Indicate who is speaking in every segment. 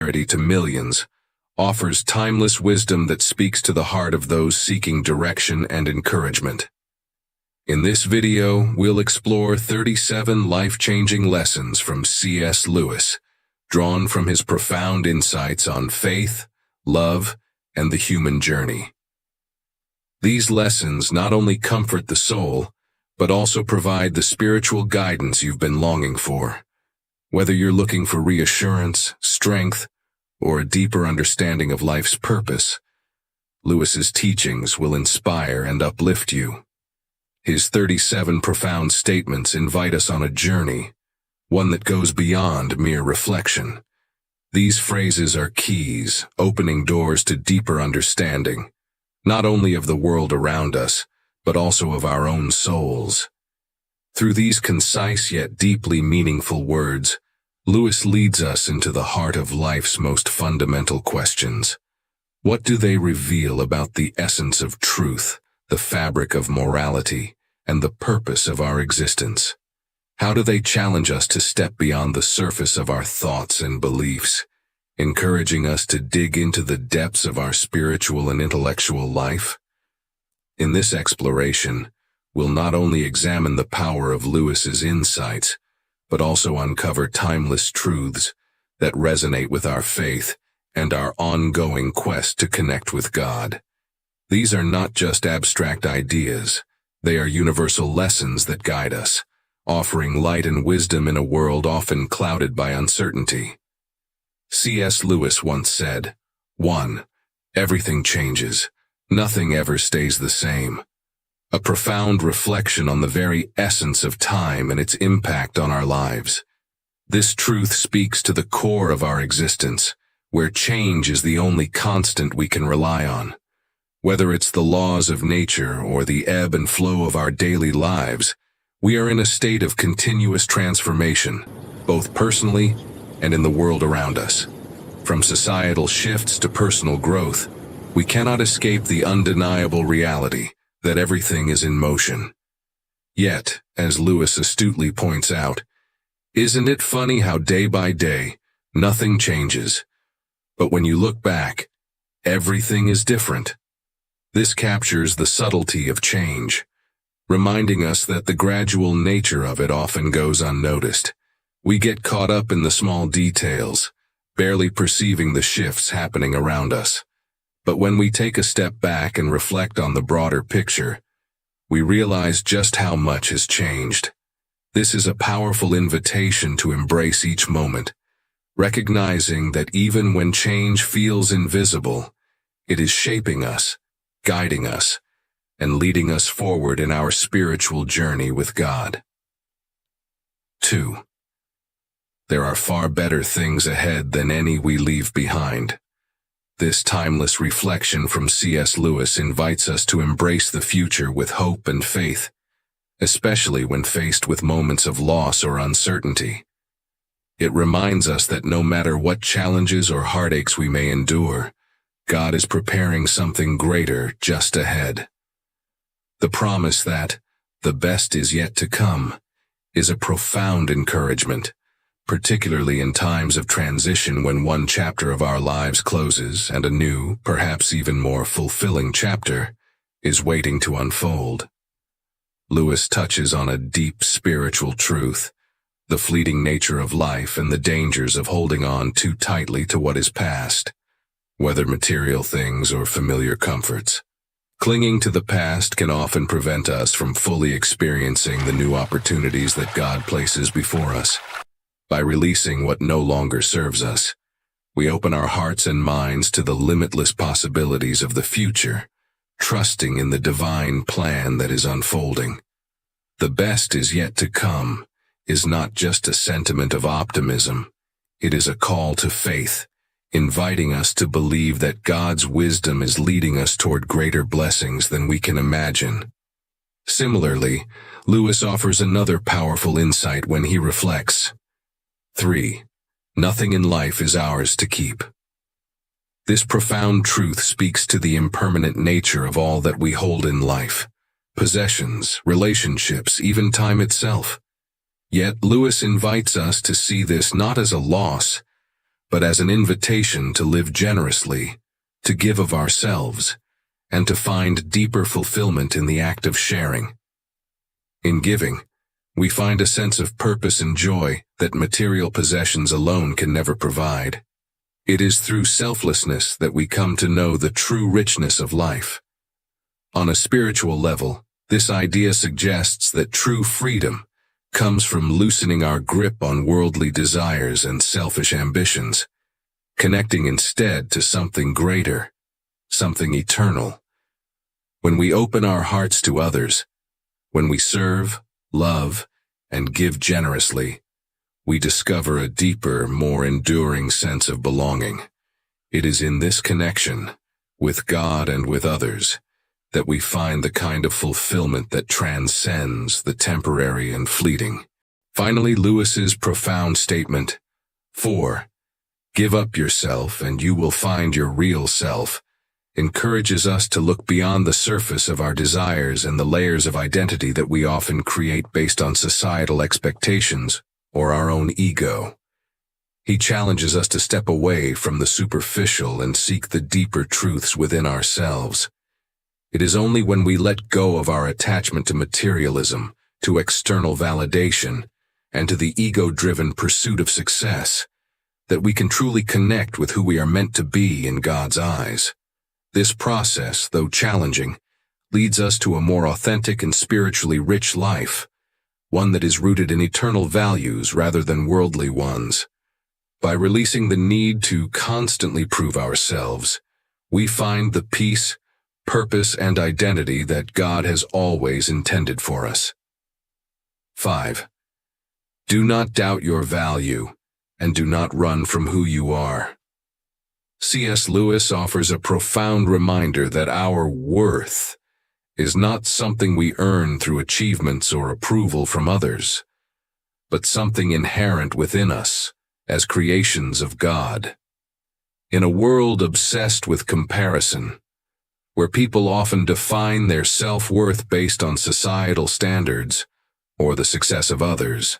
Speaker 1: to millions, offers timeless wisdom that speaks to the heart of those seeking direction and encouragement. In this video, we'll explore 37 life-changing lessons from C.S. Lewis, drawn from his profound insights on faith, love, and the human journey. These lessons not only comfort the soul, but also provide the spiritual guidance you've been longing for. Whether you're looking for reassurance, strength, or a deeper understanding of life's purpose, Lewis's teachings will inspire and uplift you. His 37 profound statements invite us on a journey, one that goes beyond mere reflection. These phrases are keys, opening doors to deeper understanding, not only of the world around us, but also of our own souls. Through these concise yet deeply meaningful words, Lewis leads us into the heart of life's most fundamental questions. What do they reveal about the essence of truth, the fabric of morality, and the purpose of our existence? How do they challenge us to step beyond the surface of our thoughts and beliefs, encouraging us to dig into the depths of our spiritual and intellectual life? In this exploration, we'll not only examine the power of Lewis's insights, but also uncover timeless truths that resonate with our faith and our ongoing quest to connect with God. These are not just abstract ideas, they are universal lessons that guide us, offering light and wisdom in a world often clouded by uncertainty. C.S. Lewis once said, 1. Everything changes. Nothing ever stays the same. A profound reflection on the very essence of time and its impact on our lives. This truth speaks to the core of our existence, where change is the only constant we can rely on. Whether it's the laws of nature or the ebb and flow of our daily lives, we are in a state of continuous transformation, both personally and in the world around us. From societal shifts to personal growth, we cannot escape the undeniable reality that everything is in motion. Yet, as Lewis astutely points out, isn't it funny how day by day, nothing changes, but when you look back, everything is different? This captures the subtlety of change, reminding us that the gradual nature of it often goes unnoticed. We get caught up in the small details, barely perceiving the shifts happening around us. But when we take a step back and reflect on the broader picture, we realize just how much has changed. This is a powerful invitation to embrace each moment, recognizing that even when change feels invisible, it is shaping us, guiding us, and leading us forward in our spiritual journey with God. 2. There are far better things ahead than any we leave behind. This timeless reflection from C.S. Lewis invites us to embrace the future with hope and faith, especially when faced with moments of loss or uncertainty. It reminds us that no matter what challenges or heartaches we may endure, God is preparing something greater just ahead. The promise that the best is yet to come is a profound encouragement, particularly in times of transition when one chapter of our lives closes and a new, perhaps even more fulfilling chapter is waiting to unfold. Lewis touches on a deep spiritual truth, the fleeting nature of life and the dangers of holding on too tightly to what is past, whether material things or familiar comforts. Clinging to the past can often prevent us from fully experiencing the new opportunities that God places before us. By releasing what no longer serves us, we open our hearts and minds to the limitless possibilities of the future, trusting in the divine plan that is unfolding. The best is yet to come is not just a sentiment of optimism, it is a call to faith, inviting us to believe that God's wisdom is leading us toward greater blessings than we can imagine. Similarly, Lewis offers another powerful insight when he reflects, 3. Nothing in life is ours to keep. This profound truth speaks to the impermanent nature of all that we hold in life, possessions, relationships, even time itself. Yet Lewis invites us to see this not as a loss, but as an invitation to live generously, to give of ourselves, and to find deeper fulfillment in the act of sharing. In giving, we find a sense of purpose and joy that material possessions alone can never provide. It is through selflessness that we come to know the true richness of life. On a spiritual level, this idea suggests that true freedom comes from loosening our grip on worldly desires and selfish ambitions, connecting instead to something greater, something eternal. When we open our hearts to others, when we serve, love, and give generously, we discover a deeper, more enduring sense of belonging. It is in this connection, with God and with others, that we find the kind of fulfillment that transcends the temporary and fleeting. Finally, Lewis's profound statement, 4. Give up yourself and you will find your real self, encourages us to look beyond the surface of our desires and the layers of identity that we often create based on societal expectations or our own ego. He challenges us to step away from the superficial and seek the deeper truths within ourselves. It is only when we let go of our attachment to materialism, to external validation, and to the ego-driven pursuit of success, that we can truly connect with who we are meant to be in God's eyes. This process, though challenging, leads us to a more authentic and spiritually rich life, one that is rooted in eternal values rather than worldly ones. By releasing the need to constantly prove ourselves, we find the peace, purpose, and identity that God has always intended for us. 5. Do not doubt your value, and do not run from who you are. C.S. Lewis offers a profound reminder that our worth is not something we earn through achievements or approval from others, but something inherent within us as creations of God. In a world obsessed with comparison, where people often define their self-worth based on societal standards or the success of others,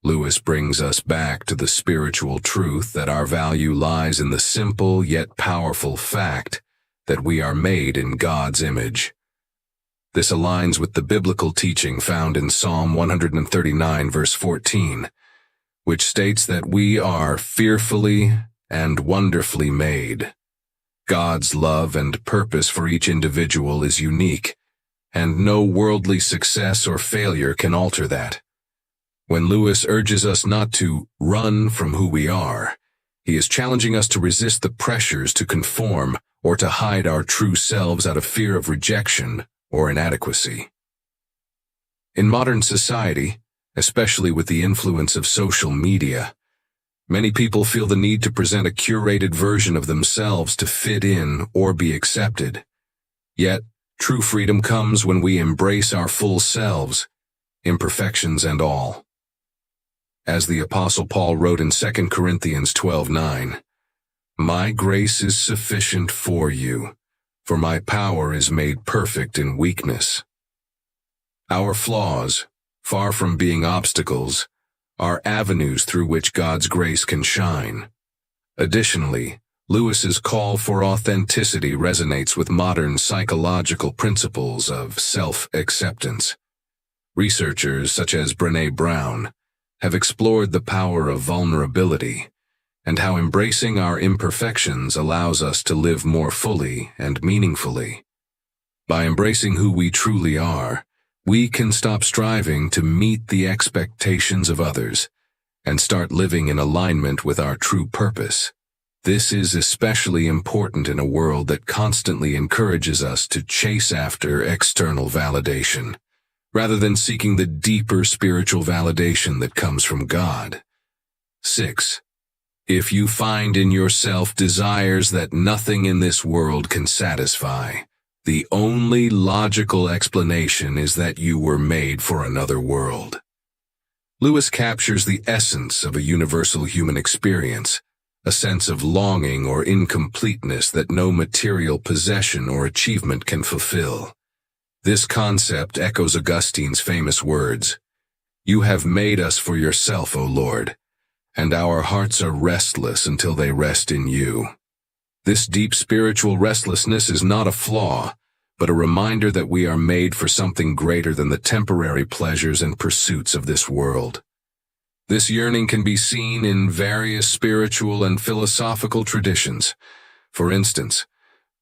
Speaker 1: Lewis brings us back to the spiritual truth that our value lies in the simple yet powerful fact that we are made in God's image. This aligns with the biblical teaching found in Psalm 139 verse 14, which states that we are fearfully and wonderfully made. God's love and purpose for each individual is unique, and no worldly success or failure can alter that. When Lewis urges us not to run from who we are, he is challenging us to resist the pressures to conform or to hide our true selves out of fear of rejection or inadequacy. In modern society, especially with the influence of social media, many people feel the need to present a curated version of themselves to fit in or be accepted. Yet, true freedom comes when we embrace our full selves, imperfections and all. As the Apostle Paul wrote in 2 Corinthians 12:9, "My grace is sufficient for you, for my power is made perfect in weakness." Our flaws, far from being obstacles, are avenues through which God's grace can shine. Additionally, Lewis's call for authenticity resonates with modern psychological principles of self-acceptance. Researchers such as Brené Brown have explored the power of vulnerability and how embracing our imperfections allows us to live more fully and meaningfully. By embracing who we truly are, we can stop striving to meet the expectations of others and start living in alignment with our true purpose. This is especially important in a world that constantly encourages us to chase after external validation, rather than seeking the deeper spiritual validation that comes from God. 6. If you find in yourself desires that nothing in this world can satisfy, the only logical explanation is that you were made for another world. Lewis captures the essence of a universal human experience, a sense of longing or incompleteness that no material possession or achievement can fulfill. This concept echoes Augustine's famous words, "You have made us for yourself, O Lord, and our hearts are restless until they rest in you. This deep spiritual restlessness is not a flaw, but a reminder that we are made for something greater than the temporary pleasures and pursuits of this world. This yearning can be seen in various spiritual and philosophical traditions. For instance,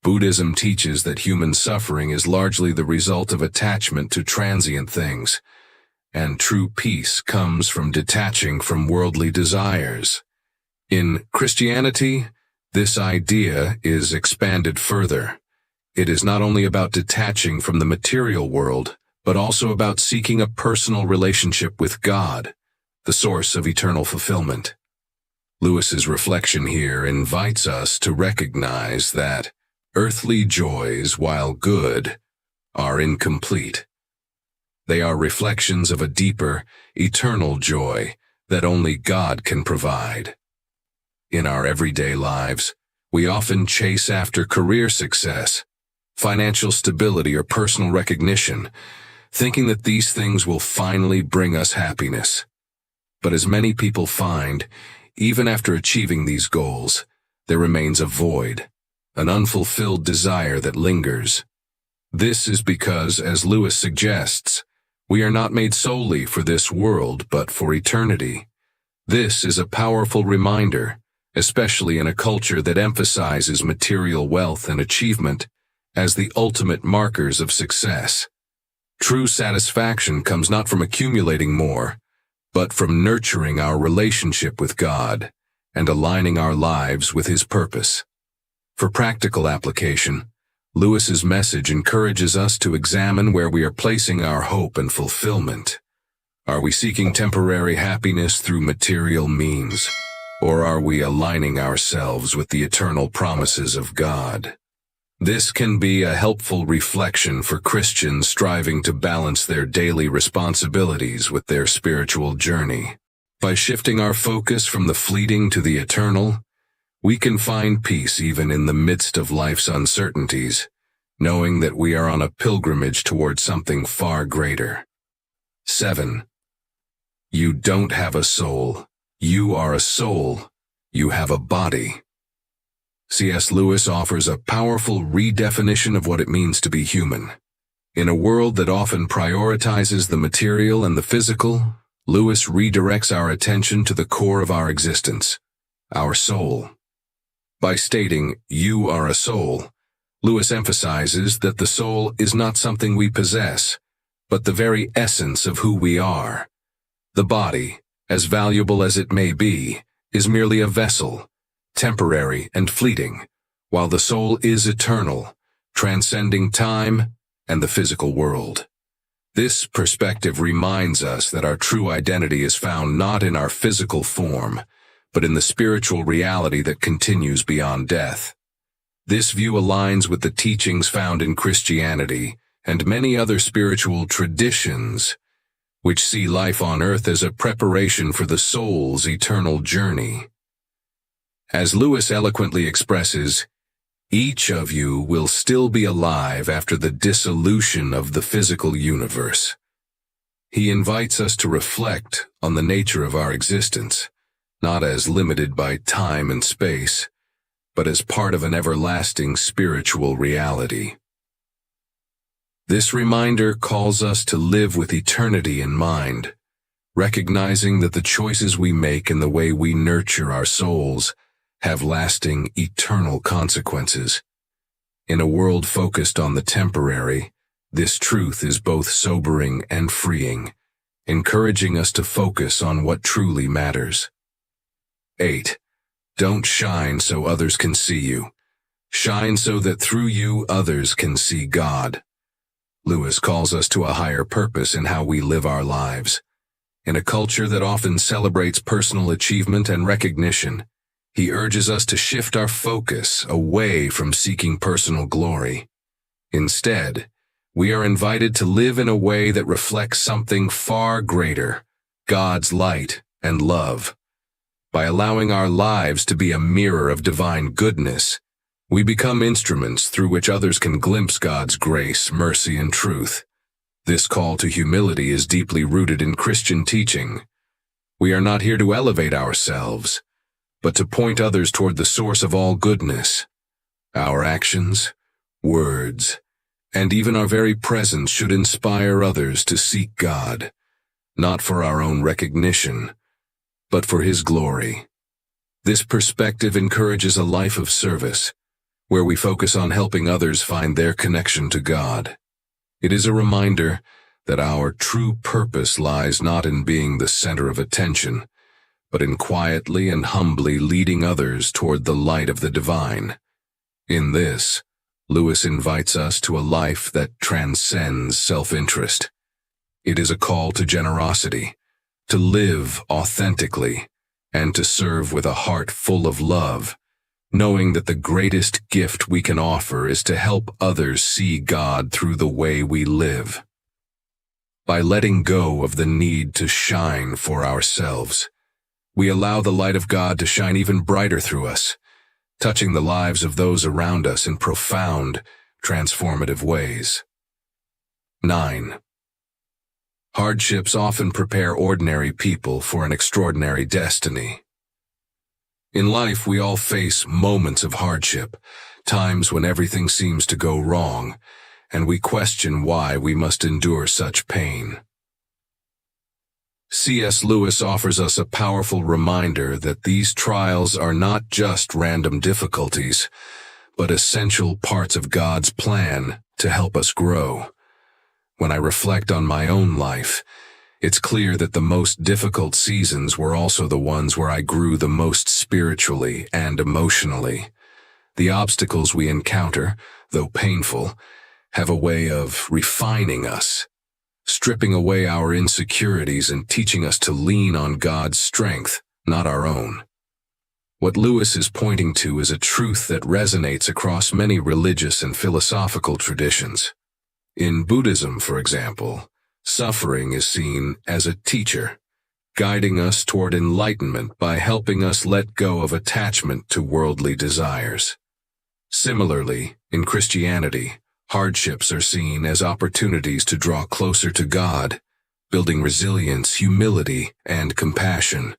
Speaker 1: Buddhism teaches that human suffering is largely the result of attachment to transient things, and true peace comes from detaching from worldly desires. In Christianity, this idea is expanded further. It is not only about detaching from the material world, but also about seeking a personal relationship with God, the source of eternal fulfillment. Lewis's reflection here invites us to recognize that earthly joys, while good, are incomplete. They are reflections of a deeper, eternal joy that only God can provide. In our everyday lives, we often chase after career success, financial stability, or personal recognition, thinking that these things will finally bring us happiness. But as many people find, even after achieving these goals, there remains a void, an unfulfilled desire that lingers. This is because, as Lewis suggests, we are not made solely for this world, but for eternity. This is a powerful reminder, especially in a culture that emphasizes material wealth and achievement as the ultimate markers of success. True satisfaction comes not from accumulating more, but from nurturing our relationship with God and aligning our lives with His purpose. For practical application, Lewis's message encourages us to examine where we are placing our hope and fulfillment. Are we seeking temporary happiness through material means, or are we aligning ourselves with the eternal promises of God? This can be a helpful reflection for Christians striving to balance their daily responsibilities with their spiritual journey. By shifting our focus from the fleeting to the eternal, we can find peace even in the midst of life's uncertainties, knowing that we are on a pilgrimage towards something far greater. 7. You don't have a soul. You are a soul. You have a body. C.S. Lewis offers a powerful redefinition of what it means to be human. In a world that often prioritizes the material and the physical, Lewis redirects our attention to the core of our existence, our soul. By stating, "You are a soul," Lewis emphasizes that the soul is not something we possess, but the very essence of who we are. The body, as valuable as it may be, is merely a vessel, temporary and fleeting, while the soul is eternal, transcending time and the physical world. This perspective reminds us that our true identity is found not in our physical form, but in the spiritual reality that continues beyond death. This view aligns with the teachings found in Christianity and many other spiritual traditions, which see life on earth as a preparation for the soul's eternal journey. As Lewis eloquently expresses, each of you will still be alive after the dissolution of the physical universe. He invites us to reflect on the nature of our existence, not as limited by time and space, but as part of an everlasting spiritual reality. This reminder calls us to live with eternity in mind, recognizing that the choices we make and the way we nurture our souls have lasting, eternal consequences. In a world focused on the temporary, this truth is both sobering and freeing, encouraging us to focus on what truly matters. 8. Don't shine so others can see you. Shine so that through you others can see God. Lewis calls us to a higher purpose in how we live our lives. In a culture that often celebrates personal achievement and recognition, he urges us to shift our focus away from seeking personal glory. Instead, we are invited to live in a way that reflects something far greater, God's light and love. By allowing our lives to be a mirror of divine goodness, we become instruments through which others can glimpse God's grace, mercy, and truth. This call to humility is deeply rooted in Christian teaching. We are not here to elevate ourselves, but to point others toward the source of all goodness. Our actions, words, and even our very presence should inspire others to seek God, not for our own recognition, but for His glory. This perspective encourages a life of service, where we focus on helping others find their connection to God. It is a reminder that our true purpose lies not in being the center of attention, but in quietly and humbly leading others toward the light of the divine. In this, Lewis invites us to a life that transcends self-interest. It is a call to generosity, to live authentically, and to serve with a heart full of love, knowing that the greatest gift we can offer is to help others see God through the way we live. By letting go of the need to shine for ourselves, we allow the light of God to shine even brighter through us, touching the lives of those around us in profound, transformative ways. 9. Hardships often prepare ordinary people for an extraordinary destiny. In life, we all face moments of hardship, times when everything seems to go wrong, and we question why we must endure such pain. C.S. Lewis offers us a powerful reminder that these trials are not just random difficulties, but essential parts of God's plan to help us grow. When I reflect on my own life, it's clear that the most difficult seasons were also the ones where I grew the most spiritually and emotionally. The obstacles we encounter, though painful, have a way of refining us, stripping away our insecurities and teaching us to lean on God's strength, not our own. What Lewis is pointing to is a truth that resonates across many religious and philosophical traditions. In Buddhism, for example, suffering is seen as a teacher, guiding us toward enlightenment by helping us let go of attachment to worldly desires. Similarly, in Christianity, hardships are seen as opportunities to draw closer to God, building resilience, humility, and compassion.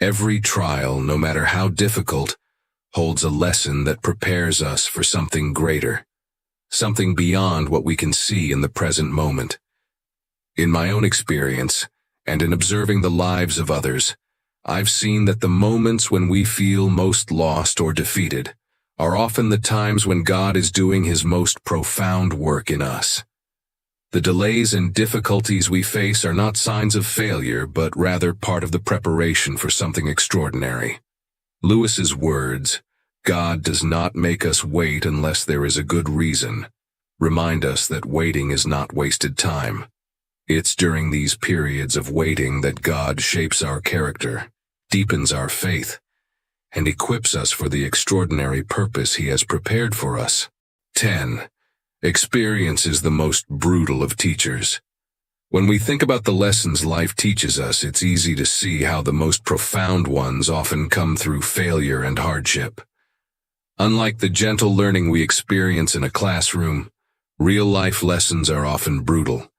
Speaker 1: Every trial, no matter how difficult, holds a lesson that prepares us for something greater, something beyond what we can see in the present moment. In my own experience, and in observing the lives of others, I've seen that the moments when we feel most lost or defeated are often the times when God is doing His most profound work in us. The delays and difficulties we face are not signs of failure, but rather part of the preparation for something extraordinary. Lewis's words, "God does not make us wait unless there is a good reason," remind us that waiting is not wasted time. It's during these periods of waiting that God shapes our character, deepens our faith, and equips us for the extraordinary purpose He has prepared for us. 10. Experience is the most brutal of teachers. When we think about the lessons life teaches us, it's easy to see how the most profound ones often come through failure and hardship. Unlike the gentle learning we experience in a classroom, real-life lessons are often brutal.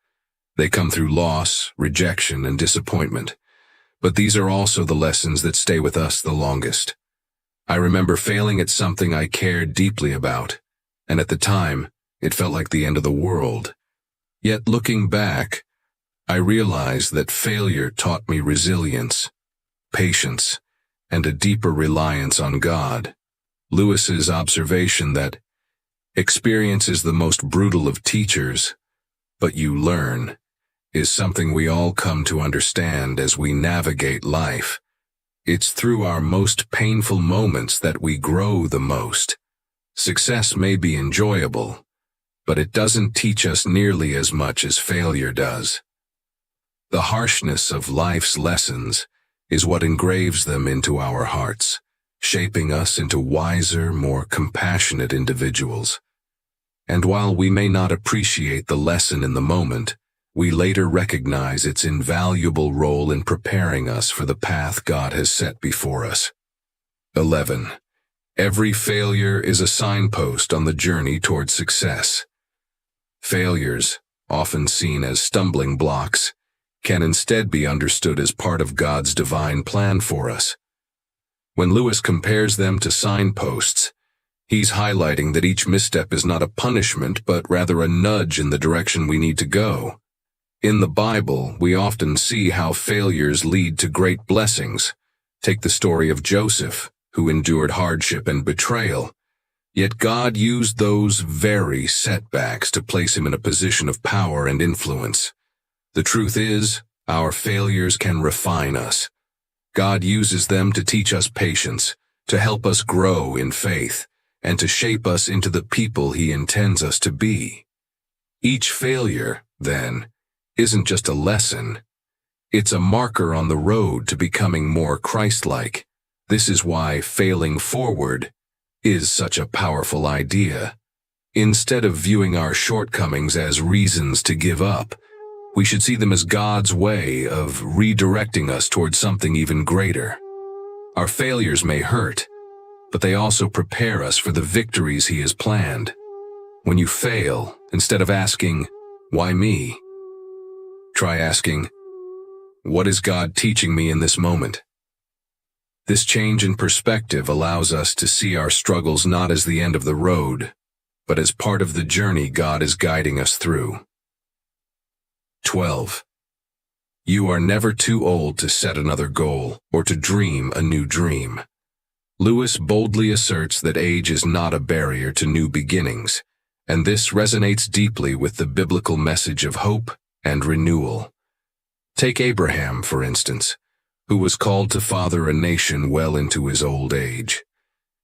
Speaker 1: They come through loss, rejection, and disappointment. But these are also the lessons that stay with us the longest. I remember failing at something I cared deeply about, and at the time, it felt like the end of the world. Yet looking back, I realized that failure taught me resilience, patience, and a deeper reliance on God. Lewis's observation that experience is the most brutal of teachers, but you learn, is something we all come to understand as we navigate life. It's through our most painful moments that we grow the most. Success may be enjoyable, but it doesn't teach us nearly as much as failure does. The harshness of life's lessons is what engraves them into our hearts, shaping us into wiser, more compassionate individuals. And while we may not appreciate the lesson in the moment, we later recognize its invaluable role in preparing us for the path God has set before us. 11. Every failure is a signpost on the journey toward success. Failures, often seen as stumbling blocks, can instead be understood as part of God's divine plan for us. When Lewis compares them to signposts, he's highlighting that each misstep is not a punishment, but rather a nudge in the direction we need to go. In the Bible, we often see how failures lead to great blessings. Take the story of Joseph, who endured hardship and betrayal. Yet God used those very setbacks to place him in a position of power and influence. The truth is, our failures can refine us. God uses them to teach us patience, to help us grow in faith, and to shape us into the people He intends us to be. Each failure, then, isn't just a lesson. It's a marker on the road to becoming more Christ-like. This is why failing forward is such a powerful idea. Instead of viewing our shortcomings as reasons to give up, we should see them as God's way of redirecting us towards something even greater. Our failures may hurt, but they also prepare us for the victories He has planned. When you fail, instead of asking, "Why me?" try asking, "What is God teaching me in this moment?" This change in perspective allows us to see our struggles not as the end of the road, but as part of the journey God is guiding us through. 12. You are never too old to set another goal or to dream a new dream. Lewis boldly asserts that age is not a barrier to new beginnings, and this resonates deeply with the biblical message of hope and renewal. Take Abraham, for instance, who was called to father a nation well into his old age.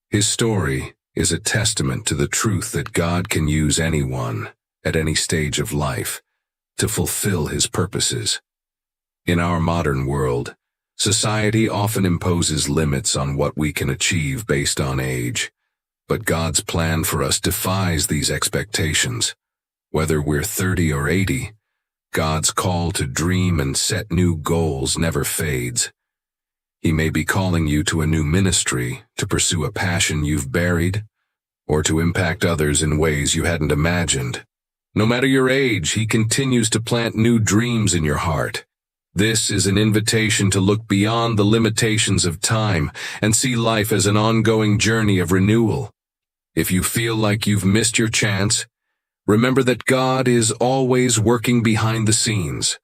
Speaker 1: His story is a testament to the truth that God can use anyone, at any stage of life, to fulfill His purposes. In our modern world, society often imposes limits on what we can achieve based on age, but God's plan for us defies these expectations. Whether we're 30 or 80, God's call to dream and set new goals never fades. He may be calling you to a new ministry, to pursue a passion you've buried, or to impact others in ways you hadn't imagined. No matter your age, He continues to plant new dreams in your heart. This is an invitation to look beyond the limitations of time and see life as an ongoing journey of renewal. If you feel like you've missed your chance, remember that God is always working behind the scenes,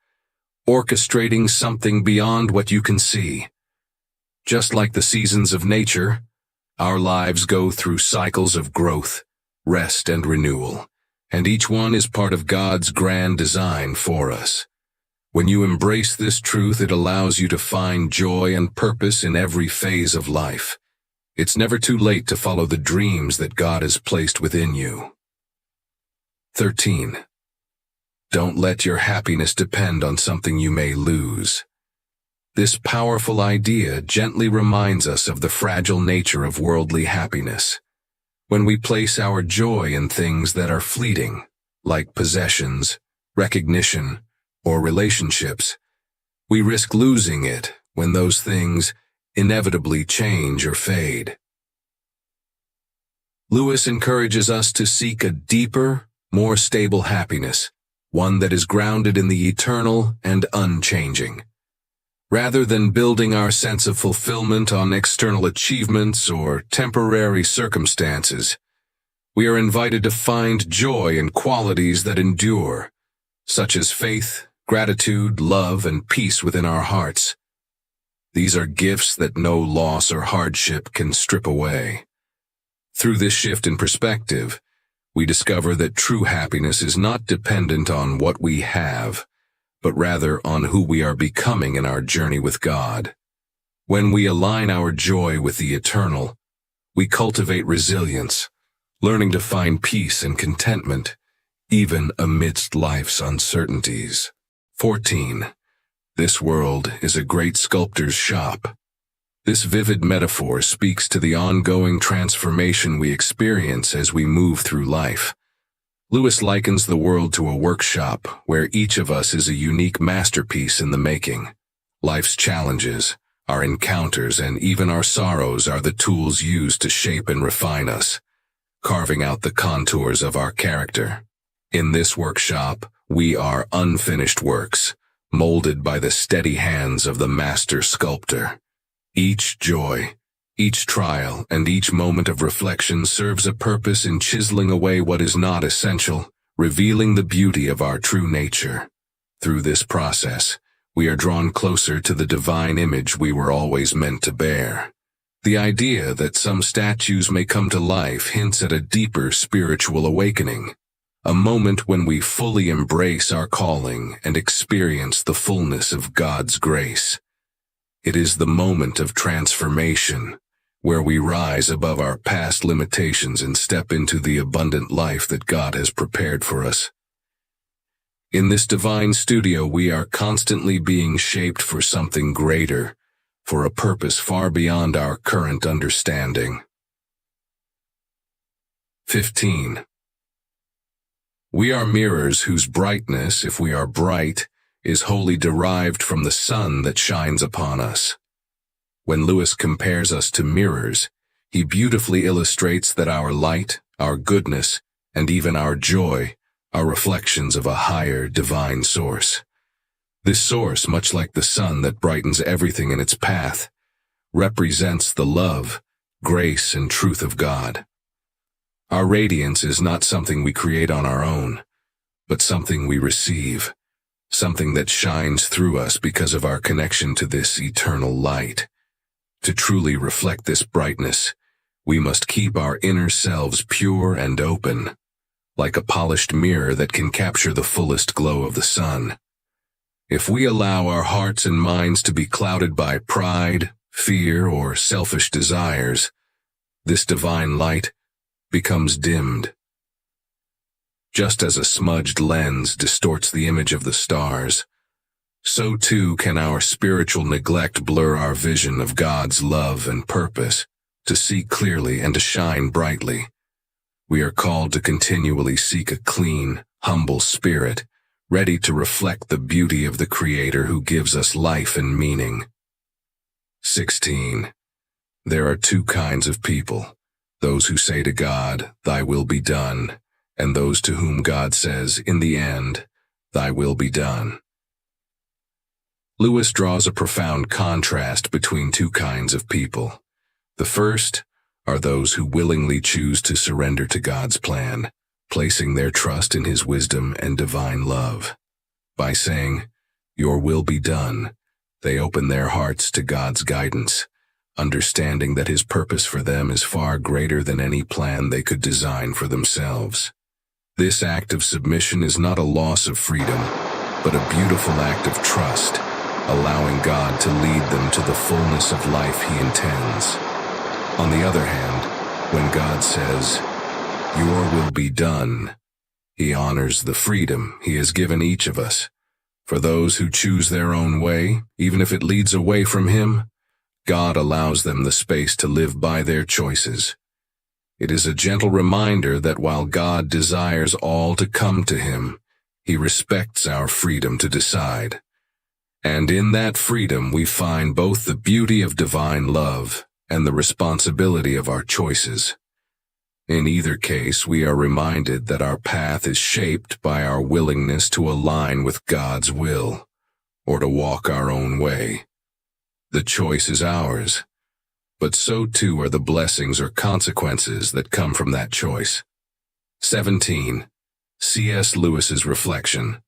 Speaker 1: orchestrating something beyond what you can see. Just like the seasons of nature, our lives go through cycles of growth, rest, and renewal, and each one is part of God's grand design for us. When you embrace this truth, it allows you to find joy and purpose in every phase of life. It's never too late to follow the dreams that God has placed within you. 13. Don't let your happiness depend on something you may lose. This powerful idea gently reminds us of the fragile nature of worldly happiness. When we place our joy in things that are fleeting, like possessions, recognition, or relationships, we risk losing it when those things inevitably change or fade. Lewis encourages us to seek a deeper, more stable happiness, one that is grounded in the eternal and unchanging. Rather than building our sense of fulfillment on external achievements or temporary circumstances, we are invited to find joy in qualities that endure, such as faith, gratitude, love, and peace within our hearts. These are gifts that no loss or hardship can strip away. Through this shift in perspective, we discover that true happiness is not dependent on what we have, but rather on who we are becoming in our journey with God. When we align our joy with the eternal, we cultivate resilience, learning to find peace and contentment, even amidst life's uncertainties. 14. This world is a great sculptor's shop. This vivid metaphor speaks to the ongoing transformation we experience as we move through life. Lewis likens the world to a workshop where each of us is a unique masterpiece in the making. Life's challenges, our encounters, and even our sorrows are the tools used to shape and refine us, carving out the contours of our character. In this workshop, we are unfinished works, molded by the steady hands of the master sculptor. Each joy, each trial, and each moment of reflection serves a purpose in chiseling away what is not essential, revealing the beauty of our true nature. Through this process, we are drawn closer to the divine image we were always meant to bear. The idea that some statues may come to life hints at a deeper spiritual awakening, a moment when we fully embrace our calling and experience the fullness of God's grace. It is the moment of transformation, where we rise above our past limitations and step into the abundant life that God has prepared for us. In this divine studio, we are constantly being shaped for something greater, for a purpose far beyond our current understanding. 15. We are mirrors whose brightness, if we are bright, is wholly derived from the sun that shines upon us. When Lewis compares us to mirrors, he beautifully illustrates that our light, our goodness, and even our joy are reflections of a higher divine source. This source, much like the sun that brightens everything in its path, represents the love, grace, and truth of God. Our radiance is not something we create on our own, but something we receive, something that shines through us because of our connection to this eternal light. To truly reflect this brightness, we must keep our inner selves pure and open, like a polished mirror that can capture the fullest glow of the sun. If we allow our hearts and minds to be clouded by pride, fear, or selfish desires, this divine light becomes dimmed. Just as a smudged lens distorts the image of the stars, so too can our spiritual neglect blur our vision of God's love and purpose. To see clearly and to shine brightly, we are called to continually seek a clean, humble spirit, ready to reflect the beauty of the Creator who gives us life and meaning. 16. There are two kinds of people, those who say to God, "Thy will be done," and those to whom God says, "In the end, thy will be done." Lewis draws a profound contrast between two kinds of people. The first are those who willingly choose to surrender to God's plan, placing their trust in His wisdom and divine love. By saying, "Your will be done," they open their hearts to God's guidance, understanding that His purpose for them is far greater than any plan they could design for themselves. This act of submission is not a loss of freedom, but a beautiful act of trust, allowing God to lead them to the fullness of life He intends. On the other hand, when God says, "Your will be done," He honors the freedom He has given each of us. For those who choose their own way, even if it leads away from Him, God allows them the space to live by their choices. It is a gentle reminder that while God desires all to come to Him, He respects our freedom to decide. And in that freedom we find both the beauty of divine love and the responsibility of our choices. In either case, we are reminded that our path is shaped by our willingness to align with God's will, or to walk our own way. The choice is ours, but so too are the blessings or consequences that come from that choice. 17. C.S. Lewis's reflection.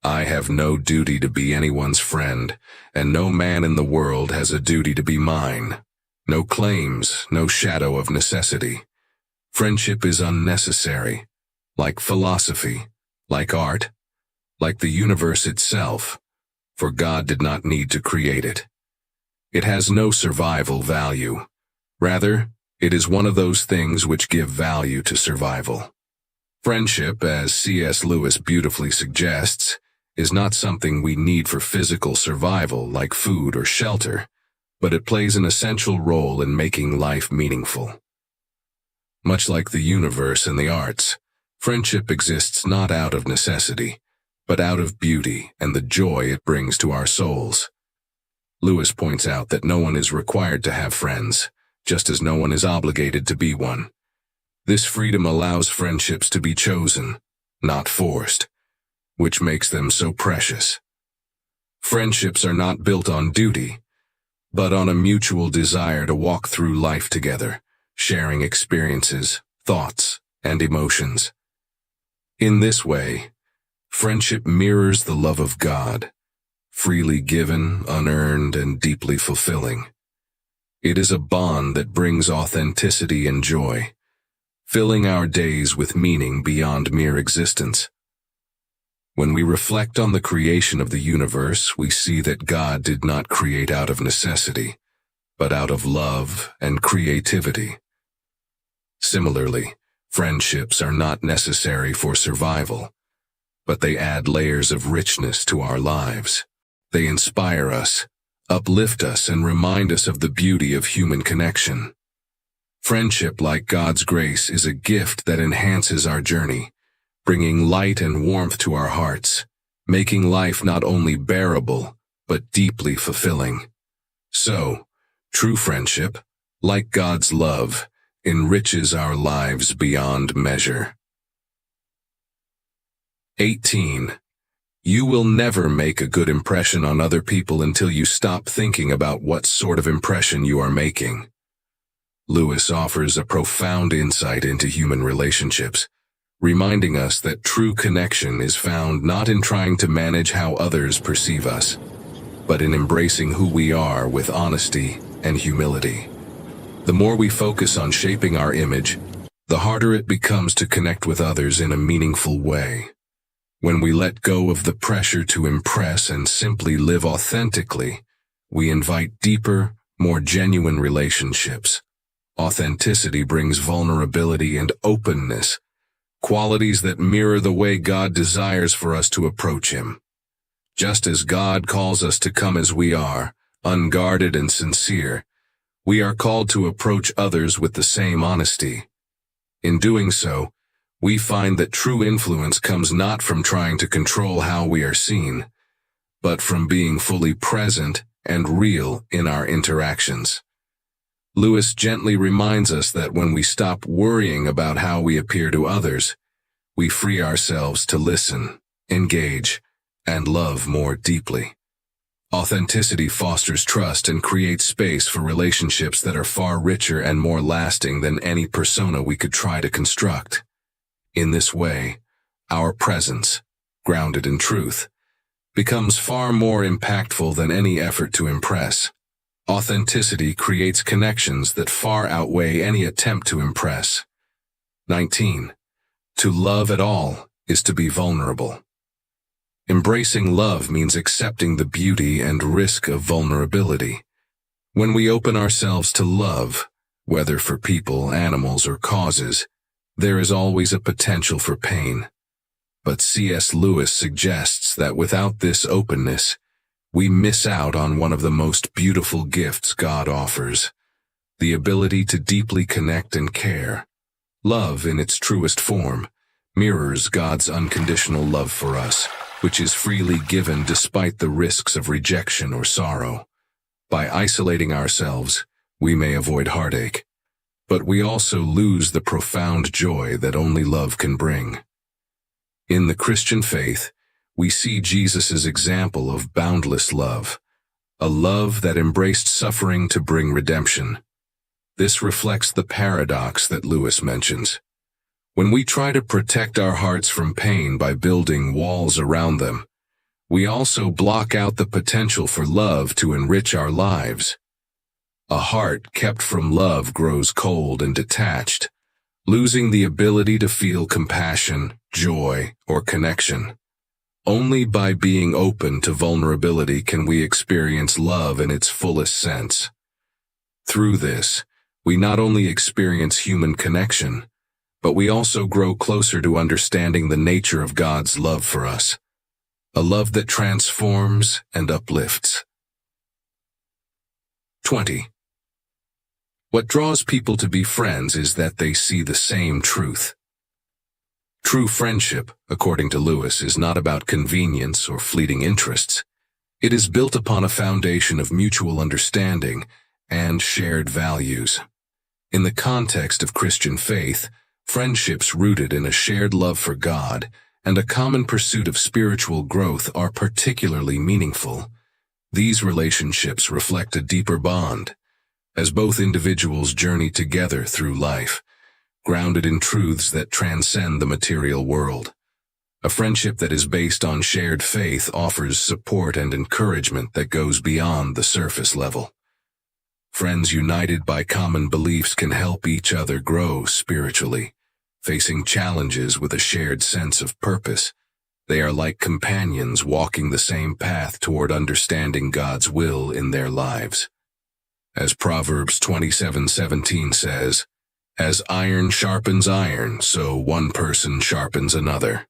Speaker 1: I have no duty to be anyone's friend, and no man in the world has a duty to be mine. No claims, no shadow of necessity. Friendship is unnecessary, like philosophy, like art, like the universe itself, for God did not need to create it. It has no survival value. Rather, it is one of those things which give value to survival. Friendship, as C.S. Lewis beautifully suggests, is not something we need for physical survival like food or shelter, but it plays an essential role in making life meaningful. Much like the universe and the arts, friendship exists not out of necessity, but out of beauty and the joy it brings to our souls. Lewis points out that no one is required to have friends, just as no one is obligated to be one. This freedom allows friendships to be chosen, not forced, which makes them so precious. Friendships are not built on duty, but on a mutual desire to walk through life together, sharing experiences, thoughts, and emotions. In this way, friendship mirrors the love of God, freely given, unearned, and deeply fulfilling. It is a bond that brings authenticity and joy, filling our days with meaning beyond mere existence. When we reflect on the creation of the universe, we see that God did not create out of necessity, but out of love and creativity. Similarly, friendships are not necessary for survival, but they add layers of richness to our lives. They inspire us, uplift us, and remind us of the beauty of human connection. Friendship, like God's grace, is a gift that enhances our journey, bringing light and warmth to our hearts, making life not only bearable, but deeply fulfilling. So, true friendship, like God's love, enriches our lives beyond measure. 18. You will never make a good impression on other people until you stop thinking about what sort of impression you are making. Lewis offers a profound insight into human relationships, reminding us that true connection is found not in trying to manage how others perceive us, but in embracing who we are with honesty and humility. The more we focus on shaping our image, the harder it becomes to connect with others in a meaningful way. When we let go of the pressure to impress and simply live authentically, we invite deeper, more genuine relationships. Authenticity brings vulnerability and openness, qualities that mirror the way God desires for us to approach Him. Just as God calls us to come as we are, unguarded and sincere, we are called to approach others with the same honesty. In doing so, we find that true influence comes not from trying to control how we are seen, but from being fully present and real in our interactions. Lewis gently reminds us that when we stop worrying about how we appear to others, we free ourselves to listen, engage, and love more deeply. Authenticity fosters trust and creates space for relationships that are far richer and more lasting than any persona we could try to construct. In this way, our presence, grounded in truth, becomes far more impactful than any effort to impress. Authenticity creates connections that far outweigh any attempt to impress. 19. To love at all is to be vulnerable. Embracing love means accepting the beauty and risk of vulnerability. When we open ourselves to love, whether for people, animals, or causes, there is always a potential for pain. But C.S. Lewis suggests that without this openness, we miss out on one of the most beautiful gifts God offers, the ability to deeply connect and care. Love, in its truest form, mirrors God's unconditional love for us, which is freely given despite the risks of rejection or sorrow. By isolating ourselves, we may avoid heartache, but we also lose the profound joy that only love can bring. In the Christian faith, we see Jesus' example of boundless love, a love that embraced suffering to bring redemption. This reflects the paradox that Lewis mentions. When we try to protect our hearts from pain by building walls around them, we also block out the potential for love to enrich our lives. A heart kept from love grows cold and detached, losing the ability to feel compassion, joy, or connection. Only by being open to vulnerability can we experience love in its fullest sense. Through this, we not only experience human connection, but we also grow closer to understanding the nature of God's love for us, a love that transforms and uplifts. 20. What draws people to be friends is that they see the same truth. True friendship, according to Lewis, is not about convenience or fleeting interests. It is built upon a foundation of mutual understanding and shared values. In the context of Christian faith, friendships rooted in a shared love for God and a common pursuit of spiritual growth are particularly meaningful. These relationships reflect a deeper bond, as both individuals journey together through life, grounded in truths that transcend the material world. A friendship that is based on shared faith offers support and encouragement that goes beyond the surface level. Friends united by common beliefs can help each other grow spiritually, facing challenges with a shared sense of purpose. They are like companions walking the same path toward understanding God's will in their lives. As Proverbs 27:17 says, "As iron sharpens iron, so one person sharpens another."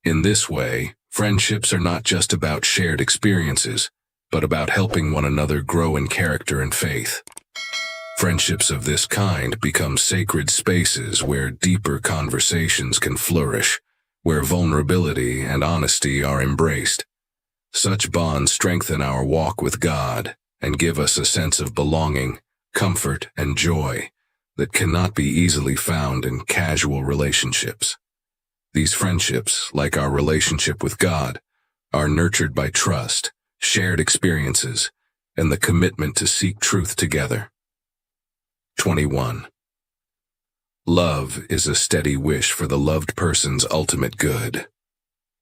Speaker 1: In this way, friendships are not just about shared experiences, but about helping one another grow in character and faith. Friendships of this kind become sacred spaces where deeper conversations can flourish, where vulnerability and honesty are embraced. Such bonds strengthen our walk with God and give us a sense of belonging, comfort, and joy that cannot be easily found in casual relationships. These friendships, like our relationship with God, are nurtured by trust, shared experiences, and the commitment to seek truth together. 21. Love is a steady wish for the loved person's ultimate good.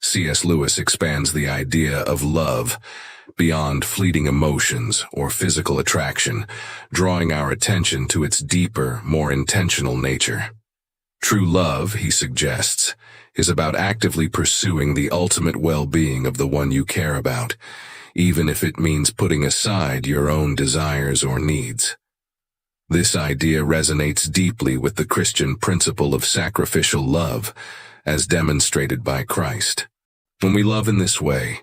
Speaker 1: C.S. Lewis expands the idea of love beyond fleeting emotions or physical attraction, drawing our attention to its deeper, more intentional nature. True love, he suggests, is about actively pursuing the ultimate well-being of the one you care about, even if it means putting aside your own desires or needs. This idea resonates deeply with the Christian principle of sacrificial love, as demonstrated by Christ. When we love in this way,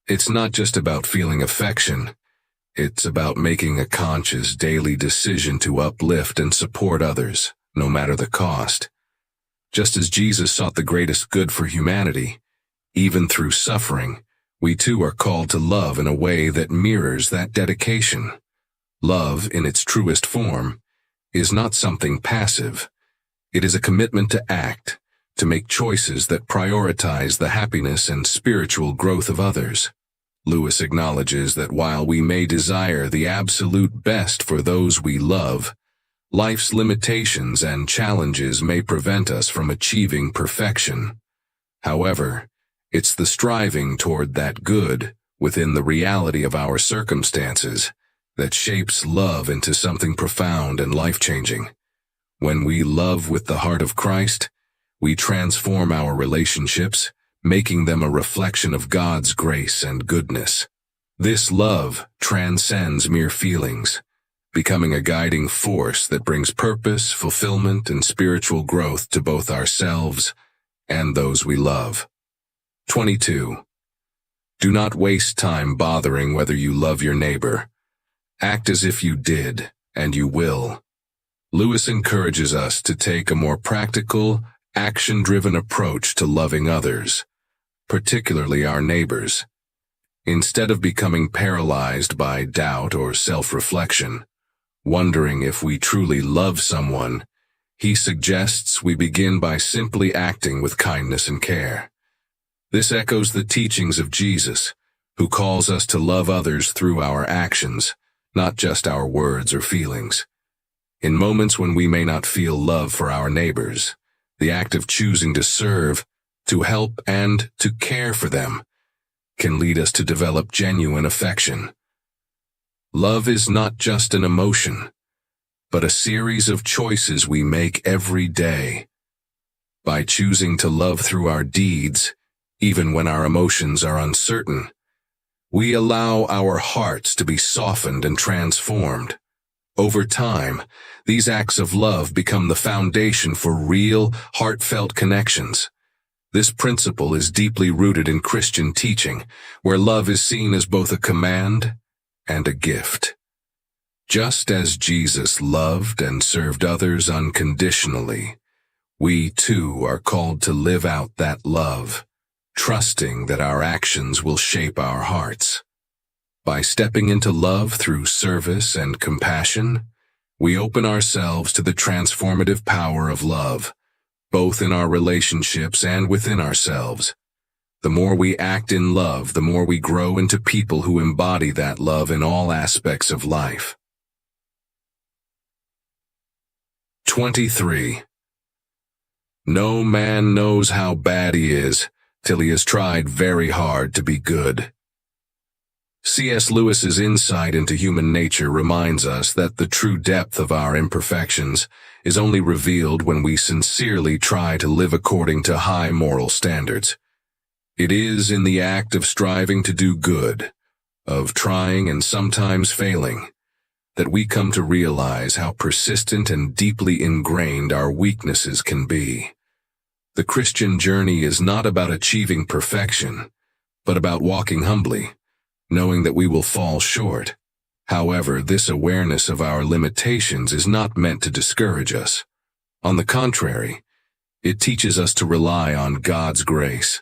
Speaker 1: it's not just about feeling affection, it's about making a conscious daily decision to uplift and support others, no matter the cost. Just as Jesus sought the greatest good for humanity, even through suffering, we too are called to love in a way that mirrors that dedication. Love, in its truest form, is not something passive. It is a commitment to act, to make choices that prioritize the happiness and spiritual growth of others. Lewis acknowledges that while we may desire the absolute best for those we love, life's limitations and challenges may prevent us from achieving perfection. However, it's the striving toward that good within the reality of our circumstances that shapes love into something profound and life-changing. When we love with the heart of Christ, we transform our relationships, making them a reflection of God's grace and goodness. This love transcends mere feelings, becoming a guiding force that brings purpose, fulfillment, and spiritual growth to both ourselves and those we love. 22. Do not waste time bothering whether you love your neighbor. Act as if you did, and you will. Lewis encourages us to take a more practical, action-driven approach to loving others, particularly our neighbors. Instead of becoming paralyzed by doubt or self-reflection, wondering if we truly love someone, he suggests we begin by simply acting with kindness and care. This echoes the teachings of Jesus, who calls us to love others through our actions, not just our words or feelings. In moments when we may not feel love for our neighbors, the act of choosing to serve, to help, and to care for them can lead us to develop genuine affection. Love is not just an emotion, but a series of choices we make every day. By choosing to love through our deeds, even when our emotions are uncertain, we allow our hearts to be softened and transformed. Over time, these acts of love become the foundation for real, heartfelt connections. This principle is deeply rooted in Christian teaching, where love is seen as both a command and a gift. Just as Jesus loved and served others unconditionally, we too are called to live out that love, trusting that our actions will shape our hearts. By stepping into love through service and compassion, we open ourselves to the transformative power of love, both in our relationships and within ourselves. The more we act in love, the more we grow into people who embody that love in all aspects of life. 23. No man knows how bad he is till he has tried very hard to be good. C.S. Lewis's insight into human nature reminds us that the true depth of our imperfections is only revealed when we sincerely try to live according to high moral standards. It is in the act of striving to do good, of trying and sometimes failing, that we come to realize how persistent and deeply ingrained our weaknesses can be. The Christian journey is not about achieving perfection, but about walking humbly, knowing that we will fall short. However, this awareness of our limitations is not meant to discourage us. On the contrary, it teaches us to rely on God's grace.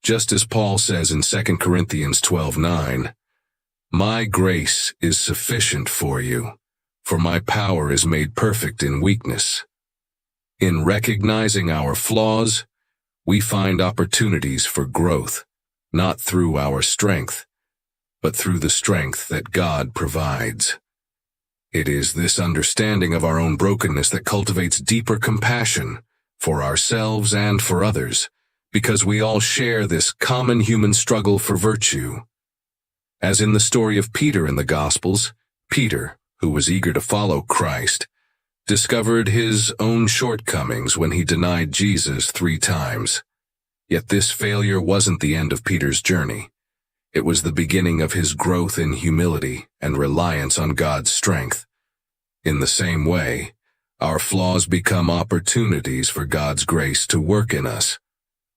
Speaker 1: Just as Paul says in 2 Corinthians 12:9, "My grace is sufficient for you, for my power is made perfect in weakness." In recognizing our flaws, we find opportunities for growth, not through our strength, but through the strength that God provides. It is this understanding of our own brokenness that cultivates deeper compassion for ourselves and for others, because we all share this common human struggle for virtue. As in the story of Peter in the Gospels, Peter, who was eager to follow Christ, discovered his own shortcomings when he denied Jesus 3 times. Yet this failure wasn't the end of Peter's journey. It was the beginning of his growth in humility and reliance on God's strength. In the same way, our flaws become opportunities for God's grace to work in us.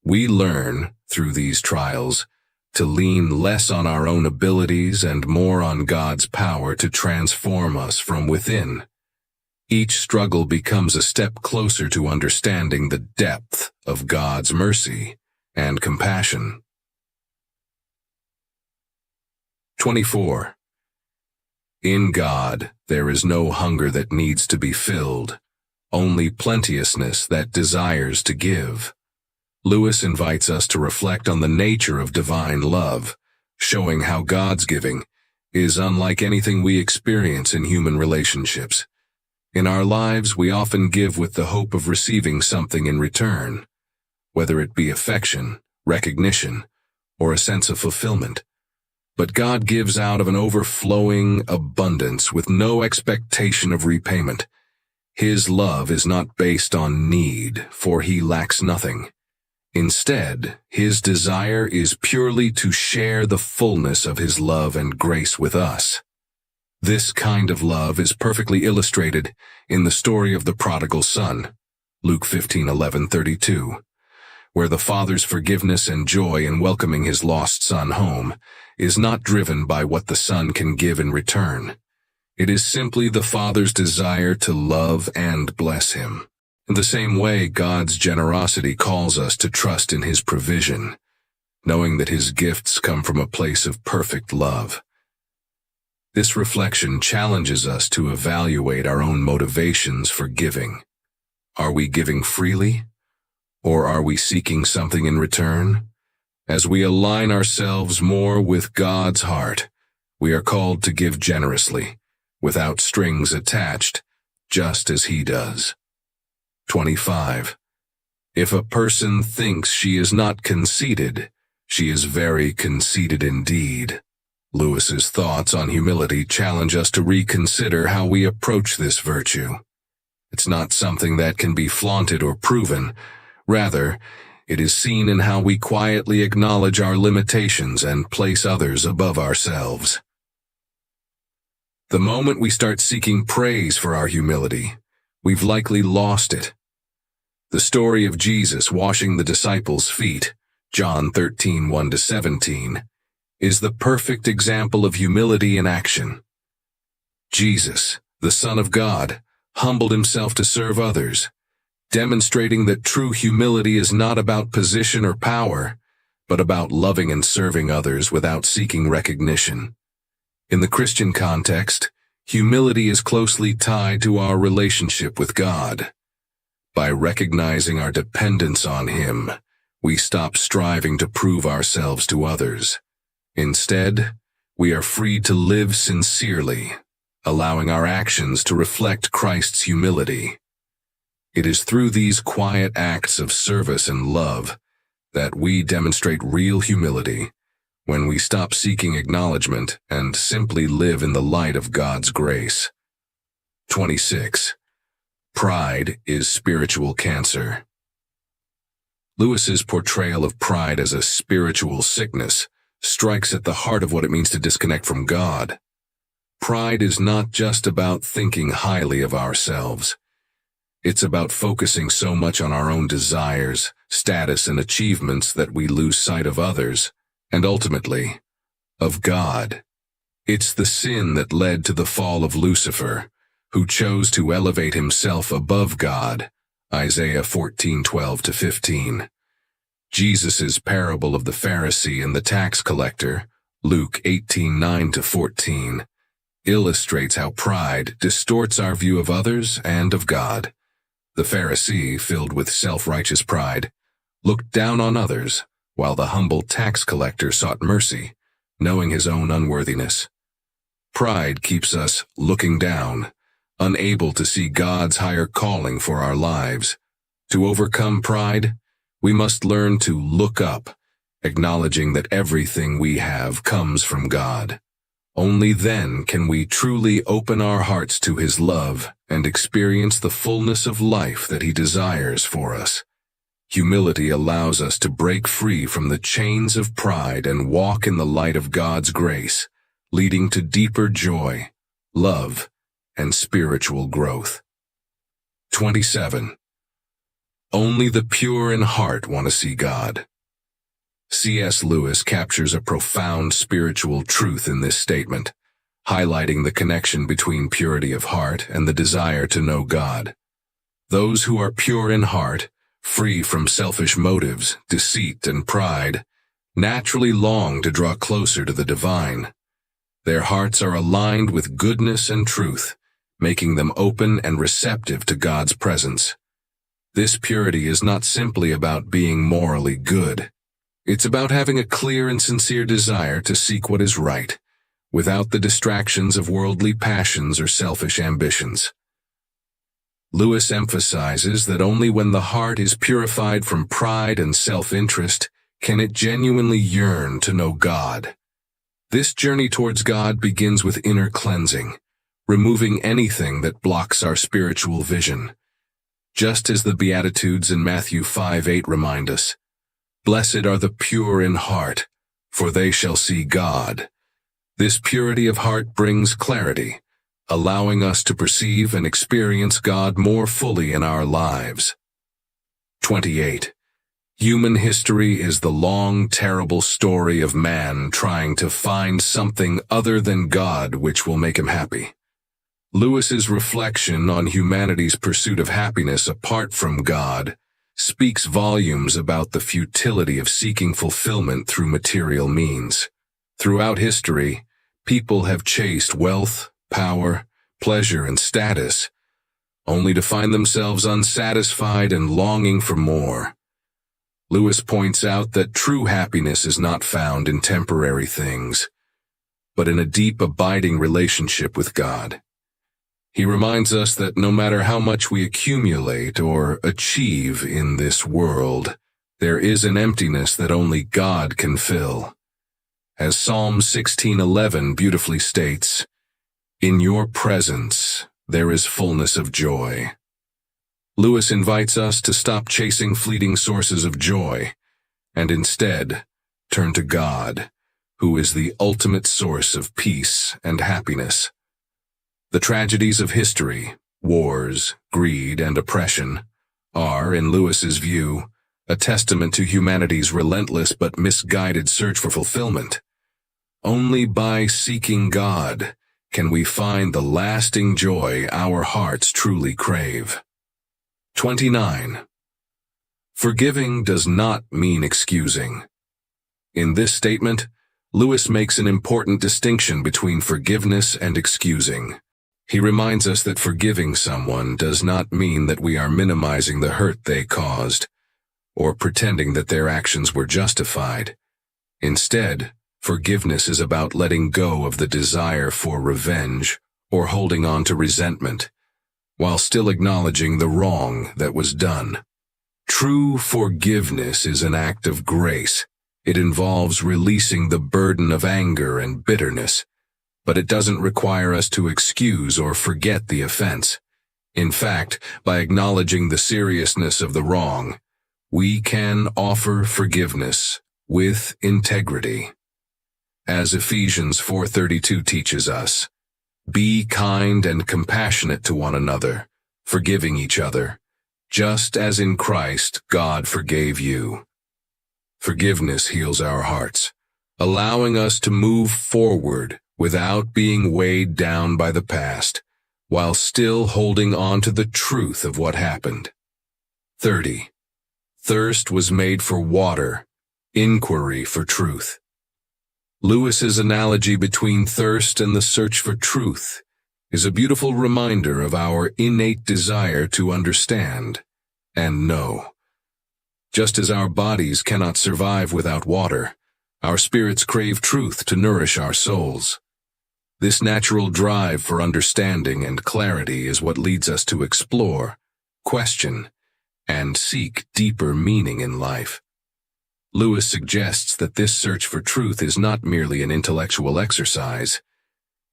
Speaker 1: We learn, through these trials, to lean less on our own abilities and more on God's power to transform us from within. Each struggle becomes a step closer to understanding the depth of God's mercy and compassion. 24. In God, there is no hunger that needs to be filled, only plenteousness that desires to give. Lewis invites us to reflect on the nature of divine love, showing how God's giving is unlike anything we experience in human relationships. In our lives, we often give with the hope of receiving something in return, whether it be affection, recognition, or a sense of fulfillment. But God gives out of an overflowing abundance with no expectation of repayment. His love is not based on need, for he lacks nothing. Instead, his desire is purely to share the fullness of his love and grace with us. This kind of love is perfectly illustrated in the story of the prodigal son, Luke 15:11-32, where the father's forgiveness and joy in welcoming his lost son home is not driven by what the son can give in return. It is simply the father's desire to love and bless him. In the same way, God's generosity calls us to trust in his provision, knowing that his gifts come from a place of perfect love. This reflection challenges us to evaluate our own motivations for giving. Are we giving freely, or are we seeking something in return? As we align ourselves more with God's heart, we are called to give generously, without strings attached, just as he does. 25. If a person thinks she is not conceited, she is very conceited indeed. Lewis's thoughts on humility challenge us to reconsider how we approach this virtue. It's not something that can be flaunted or proven. Rather, it is seen in how we quietly acknowledge our limitations and place others above ourselves. The moment we start seeking praise for our humility, we've likely lost it. The story of Jesus washing the disciples' feet, John 13:1-17, is the perfect example of humility in action. Jesus, the Son of God, humbled himself to serve others, demonstrating that true humility is not about position or power, but about loving and serving others without seeking recognition. In the Christian context, humility is closely tied to our relationship with God. By recognizing our dependence on him, we stop striving to prove ourselves to others. Instead, we are free to live sincerely, allowing our actions to reflect Christ's humility. It is through these quiet acts of service and love that we demonstrate real humility, when we stop seeking acknowledgement and simply live in the light of God's grace. 26. Pride is spiritual cancer. Lewis's portrayal of pride as a spiritual sickness strikes at the heart of what it means to disconnect from God. Pride is not just about thinking highly of ourselves. It's about focusing so much on our own desires, status, and achievements that we lose sight of others, and ultimately, of God. It's the sin that led to the fall of Lucifer, who chose to elevate himself above God. Isaiah 14:12-15. Jesus' parable of the Pharisee and the tax collector, Luke 18:9-14, illustrates how pride distorts our view of others and of God. The Pharisee, filled with self-righteous pride, looked down on others, while the humble tax collector sought mercy, knowing his own unworthiness. Pride keeps us looking down, unable to see God's higher calling for our lives. To overcome pride, we must learn to look up, acknowledging that everything we have comes from God. Only then can we truly open our hearts to His love and experience the fullness of life that He desires for us. Humility allows us to break free from the chains of pride and walk in the light of God's grace, leading to deeper joy, love, and spiritual growth. 27. Only the pure in heart want to see God. C.S. Lewis captures a profound spiritual truth in this statement, highlighting the connection between purity of heart and the desire to know God. Those who are pure in heart, free from selfish motives, deceit, and pride, naturally long to draw closer to the divine. Their hearts are aligned with goodness and truth, making them open and receptive to God's presence. This purity is not simply about being morally good. It's about having a clear and sincere desire to seek what is right, without the distractions of worldly passions or selfish ambitions. Lewis emphasizes that only when the heart is purified from pride and self-interest can it genuinely yearn to know God. This journey towards God begins with inner cleansing, removing anything that blocks our spiritual vision. Just as the Beatitudes in Matthew 5:8 remind us, "Blessed are the pure in heart, for they shall see God." This purity of heart brings clarity, allowing us to perceive and experience God more fully in our lives. 28. Human history is the long, terrible story of man trying to find something other than God which will make him happy. Lewis's reflection on humanity's pursuit of happiness apart from God speaks volumes about the futility of seeking fulfillment through material means. Throughout history, people have chased wealth, power, pleasure, and status, only to find themselves unsatisfied and longing for more. Lewis points out that true happiness is not found in temporary things, but in a deep, abiding relationship with God. He reminds us that no matter how much we accumulate or achieve in this world, there is an emptiness that only God can fill. As Psalm 16:11 beautifully states, "In your presence there is fullness of joy." Lewis invites us to stop chasing fleeting sources of joy, and instead turn to God, who is the ultimate source of peace and happiness. The tragedies of history, wars, greed, and oppression, are, in Lewis's view, a testament to humanity's relentless but misguided search for fulfillment. Only by seeking God can we find the lasting joy our hearts truly crave. 29. Forgiving does not mean excusing. In this statement, Lewis makes an important distinction between forgiveness and excusing. He reminds us that forgiving someone does not mean that we are minimizing the hurt they caused. or pretending that their actions were justified. Instead, forgiveness is about letting go of the desire for revenge or holding on to resentment, while still acknowledging the wrong that was done. True forgiveness is an act of grace. It involves releasing the burden of anger and bitterness, but it doesn't require us to excuse or forget the offense. In fact, by acknowledging the seriousness of the wrong, we can offer forgiveness with integrity. As Ephesians 4:32 teaches us, be kind and compassionate to one another, forgiving each other, just as in Christ God forgave you. Forgiveness heals our hearts, allowing us to move forward without being weighed down by the past, while still holding on to the truth of what happened. 30. Thirst was made for water, inquiry for truth. Lewis's analogy between thirst and the search for truth is a beautiful reminder of our innate desire to understand and know. Just as our bodies cannot survive without water, our spirits crave truth to nourish our souls. This natural drive for understanding and clarity is what leads us to explore, question, and seek deeper meaning in life. Lewis suggests that this search for truth is not merely an intellectual exercise.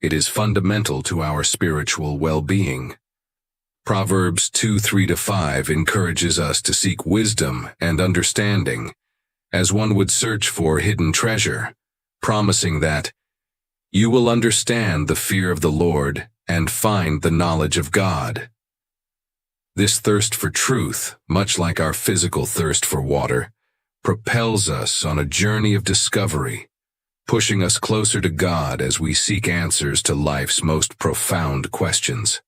Speaker 1: It is fundamental to our spiritual well-being. Proverbs 2:3-5 encourages us to seek wisdom and understanding, as one would search for hidden treasure, promising that you will understand the fear of the Lord and find the knowledge of God. This thirst for truth, much like our physical thirst for water, propels us on a journey of discovery, pushing us closer to God as we seek answers to life's most profound questions.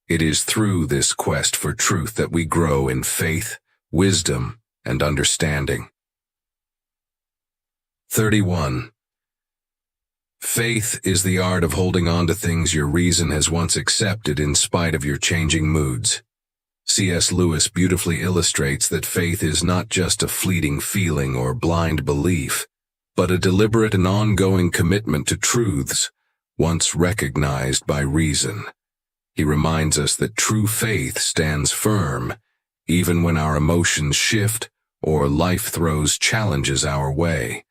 Speaker 1: It is through this quest for truth that we grow in faith, wisdom, and understanding. 31. Faith is the art of holding on to things your reason has once accepted in spite of your changing moods. C.S. Lewis beautifully illustrates that faith is not just a fleeting feeling or blind belief, but a deliberate and ongoing commitment to truths once recognized by reason. He reminds us that true faith stands firm, even when our emotions shift or life throws challenges our way.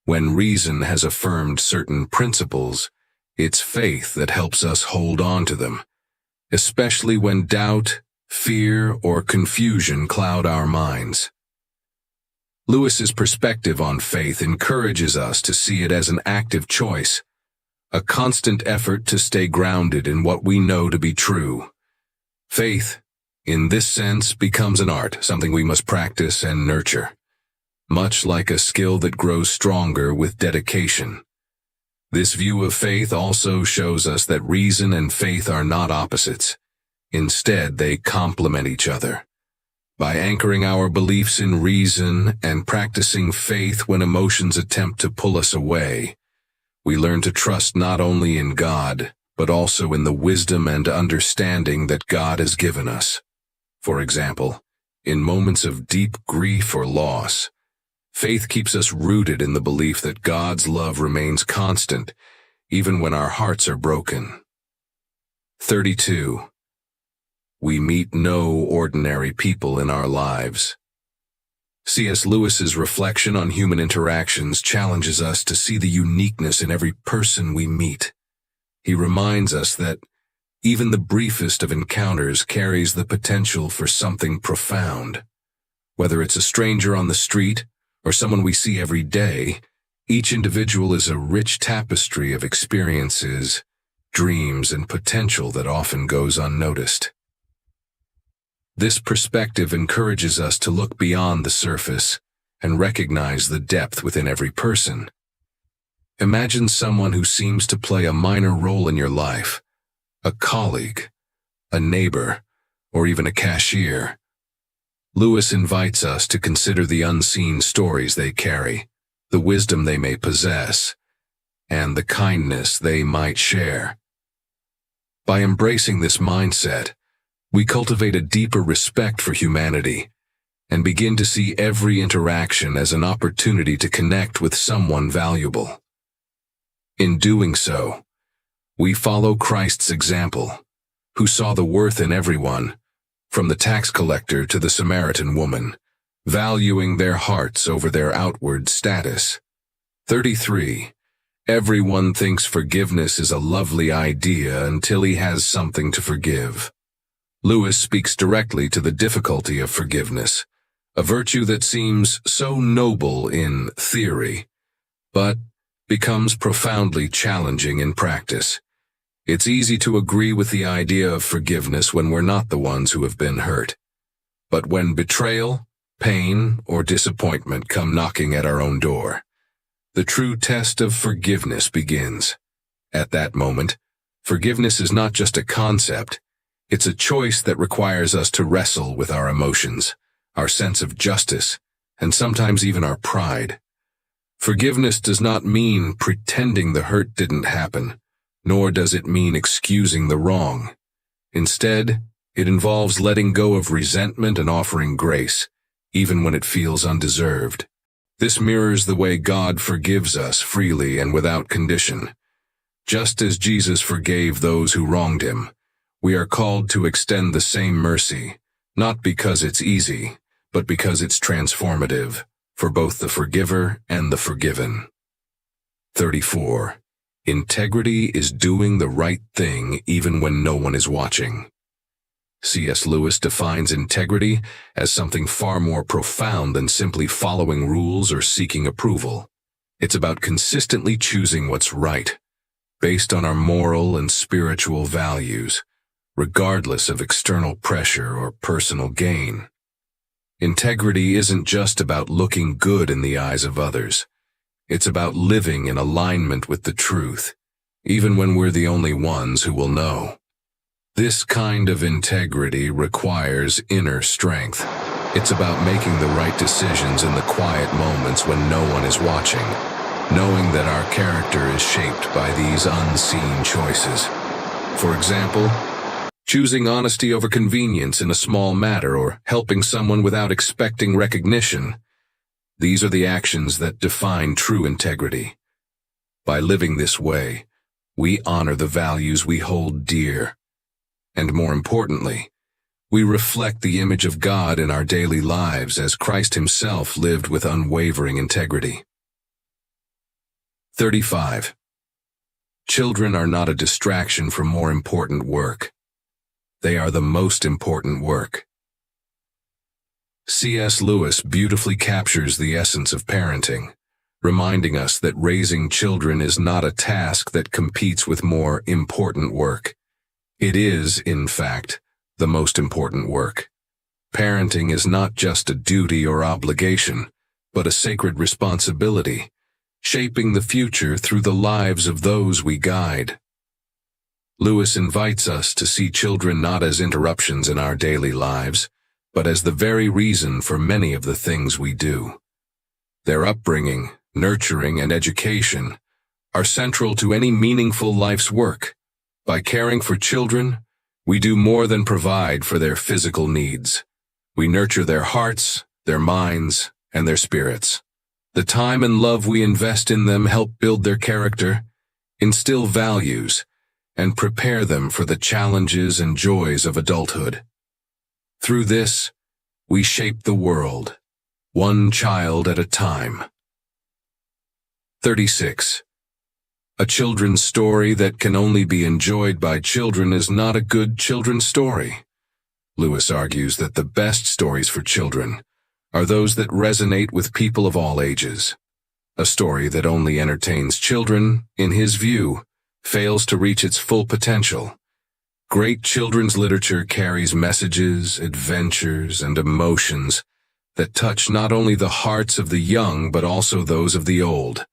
Speaker 1: When reason has affirmed certain principles, it's faith that helps us hold on to them, especially when doubt, fear, or confusion cloud our minds. Lewis's perspective on faith encourages us to see it as an active choice, a constant effort to stay grounded in what we know to be true. Faith, in this sense, becomes an art, something we must practice and nurture, much like a skill that grows stronger with dedication. This view of faith also shows us that reason and faith are not opposites. Instead, they complement each other. By anchoring our beliefs in reason and practicing faith when emotions attempt to pull us away, we learn to trust not only in God, but also in the wisdom and understanding that God has given us. For example, in moments of deep grief or loss, faith keeps us rooted in the belief that God's love remains constant, even when our hearts are broken. 32. We meet no ordinary people in our lives. C.S. Lewis's reflection on human interactions challenges us to see the uniqueness in every person we meet. He reminds us that even the briefest of encounters carries the potential for something profound. Whether it's a stranger on the street or someone we see every day, each individual is a rich tapestry of experiences, dreams, and potential that often goes unnoticed. This perspective encourages us to look beyond the surface and recognize the depth within every person. Imagine someone who seems to play a minor role in your life, a colleague, a neighbor, or even a cashier. Lewis invites us to consider the unseen stories they carry, the wisdom they may possess, and the kindness they might share. By embracing this mindset, we cultivate a deeper respect for humanity and begin to see every interaction as an opportunity to connect with someone valuable. In doing so, we follow Christ's example, who saw the worth in everyone, from the tax collector to the Samaritan woman, valuing their hearts over their outward status. 33. Everyone thinks forgiveness is a lovely idea until he has something to forgive. Lewis speaks directly to the difficulty of forgiveness, a virtue that seems so noble in theory, but becomes profoundly challenging in practice. It's easy to agree with the idea of forgiveness when we're not the ones who have been hurt. But when betrayal, pain, or disappointment come knocking at our own door, the true test of forgiveness begins. At that moment, forgiveness is not just a concept, it's a choice that requires us to wrestle with our emotions, our sense of justice, and sometimes even our pride. Forgiveness does not mean pretending the hurt didn't happen, nor does it mean excusing the wrong. Instead, it involves letting go of resentment and offering grace, even when it feels undeserved. This mirrors the way God forgives us freely and without condition. Just as Jesus forgave those who wronged him, we are called to extend the same mercy, not because it's easy, but because it's transformative, for both the forgiver and the forgiven. 34. Integrity is doing the right thing even when no one is watching. C.S. Lewis defines integrity as something far more profound than simply following rules or seeking approval. It's about consistently choosing what's right, based on our moral and spiritual values, regardless of external pressure or personal gain. Integrity isn't just about looking good in the eyes of others. It's about living in alignment with the truth, even when we're the only ones who will know. This kind of integrity requires inner strength. It's about making the right decisions in the quiet moments when no one is watching, knowing that our character is shaped by these unseen choices. For example, choosing honesty over convenience in a small matter or helping someone without expecting recognition. These are the actions that define true integrity. By living this way, we honor the values we hold dear. And more importantly, we reflect the image of God in our daily lives as Christ himself lived with unwavering integrity. 35. Children are not a distraction from more important work. They are the most important work. C.S. Lewis beautifully captures the essence of parenting, reminding us that raising children is not a task that competes with more important work. It is, in fact, the most important work. Parenting is not just a duty or obligation, but a sacred responsibility, shaping the future through the lives of those we guide. Lewis invites us to see children not as interruptions in our daily lives, but as the very reason for many of the things we do. Their upbringing, nurturing, and education are central to any meaningful life's work. By caring for children, we do more than provide for their physical needs. We nurture their hearts, their minds, and their spirits. The time and love we invest in them help build their character, instill values, and prepare them for the challenges and joys of adulthood. Through this, we shape the world, one child at a time. 36. A children's story that can only be enjoyed by children is not a good children's story. Lewis argues that the best stories for children are those that resonate with people of all ages. A story that only entertains children, in his view, fails to reach its full potential. Great children's literature carries messages, adventures, and emotions that touch not only the hearts of the young but also those of the old,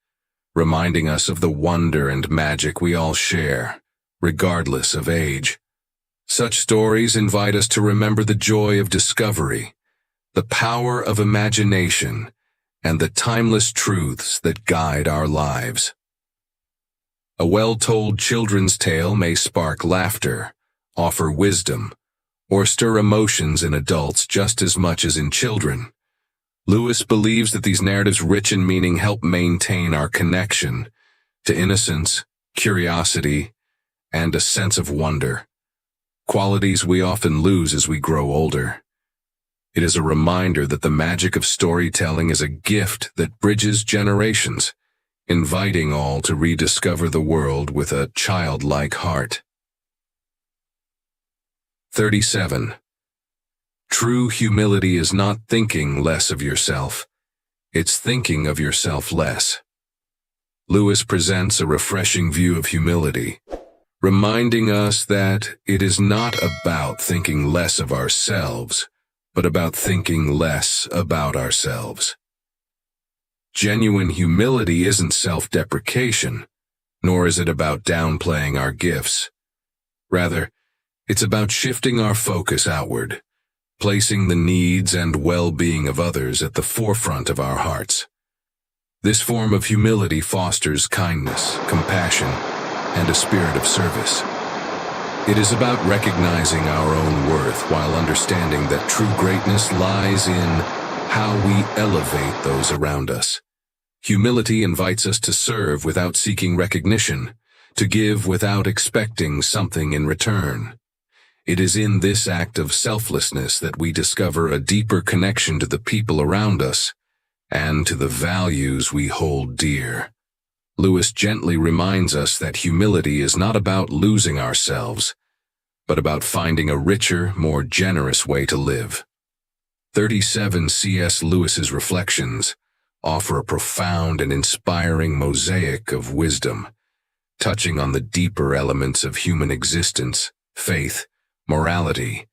Speaker 1: reminding us of the wonder and magic we all share, regardless of age. Such stories invite us to remember the joy of discovery, the power of imagination, and the timeless truths that guide our lives. A well-told children's tale may spark laughter, offer wisdom, or stir emotions in adults just as much as in children. Lewis believes that these narratives rich in meaning help maintain our connection to innocence, curiosity, and a sense of wonder, qualities we often lose as we grow older. It is a reminder that the magic of storytelling is a gift that bridges generations, inviting all to rediscover the world with a childlike heart. 37. True humility is not thinking less of yourself, it's thinking of yourself less. Lewis presents a refreshing view of humility, reminding us that it is not about thinking less of ourselves, but about thinking less about ourselves. Genuine humility isn't self-deprecation, nor is it about downplaying our gifts. Rather, it's about shifting our focus outward, placing the needs and well-being of others at the forefront of our hearts. This form of humility fosters kindness, compassion, and a spirit of service. It is about recognizing our own worth while understanding that true greatness lies in how we elevate those around us. Humility invites us to serve without seeking recognition, to give without expecting something in return. It is in this act of selflessness that we discover a deeper connection to the people around us and to the values we hold dear. Lewis gently reminds us that humility is not about losing ourselves, but about finding a richer, more generous way to live. 37. C.S. Lewis's reflections offer a profound and inspiring mosaic of wisdom, touching on the deeper elements of human existence, faith, morality,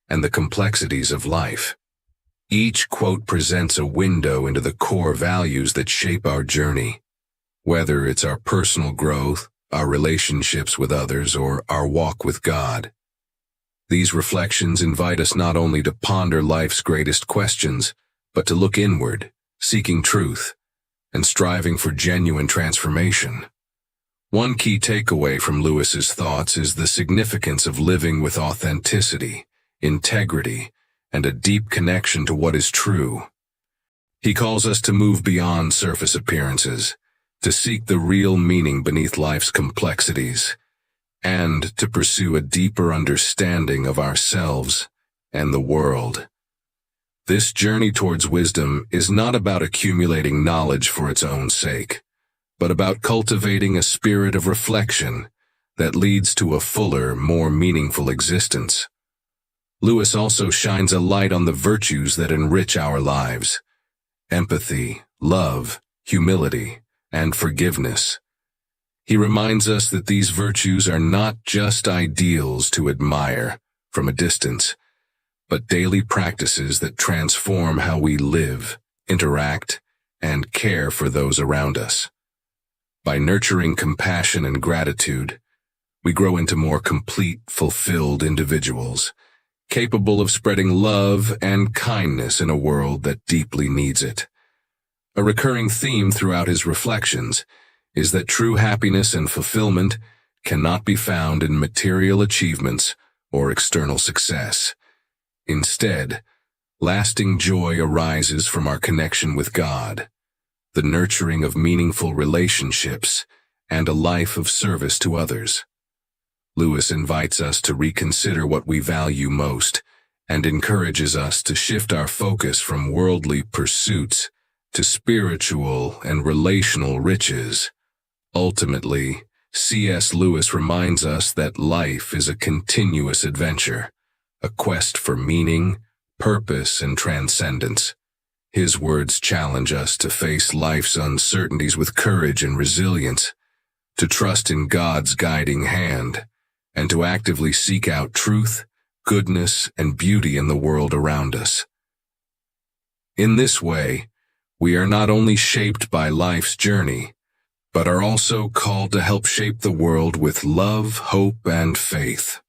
Speaker 1: and the complexities of life. Each quote presents a window into the core values that shape our journey, whether it's our personal growth, our relationships with others, or our walk with God. These reflections invite us not only to ponder life's greatest questions, but to look inward, seeking truth, and striving for genuine transformation. One key takeaway from Lewis's thoughts is the significance of living with authenticity, integrity, and a deep connection to what is true. He calls us to move beyond surface appearances, to seek the real meaning beneath life's complexities, and to pursue a deeper understanding of ourselves and the world. This journey towards wisdom is not about accumulating knowledge for its own sake, but about cultivating a spirit of reflection that leads to a fuller, more meaningful existence. Lewis also shines a light on the virtues that enrich our lives: empathy, love, humility, and forgiveness. He reminds us that these virtues are not just ideals to admire from a distance, but daily practices that transform how we live, interact, and care for those around us. By nurturing compassion and gratitude, we grow into more complete, fulfilled individuals, capable of spreading love and kindness in a world that deeply needs it. A recurring theme throughout his reflections is that true happiness and fulfillment cannot be found in material achievements or external success. Instead, lasting joy arises from our connection with God, the nurturing of meaningful relationships, and a life of service to others. Lewis invites us to reconsider what we value most and encourages us to shift our focus from worldly pursuits to spiritual and relational riches. Ultimately, C.S. Lewis reminds us that life is a continuous adventure, a quest for meaning, purpose, and transcendence. His words challenge us to face life's uncertainties with courage and resilience, to trust in God's guiding hand, and to actively seek out truth, goodness, and beauty in the world around us. In this way, we are not only shaped by life's journey, but are also called to help shape the world with love, hope, and faith.